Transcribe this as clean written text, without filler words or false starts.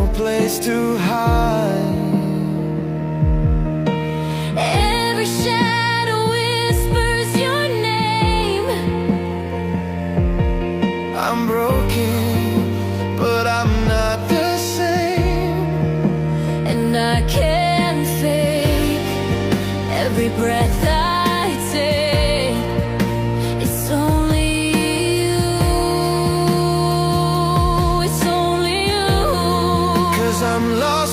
no place to hide. Every shadow whispers your name. I'm broken, but I'm not the same. And I can't fake every breath I take. It's only you. It's only you. 'Cause I'm lost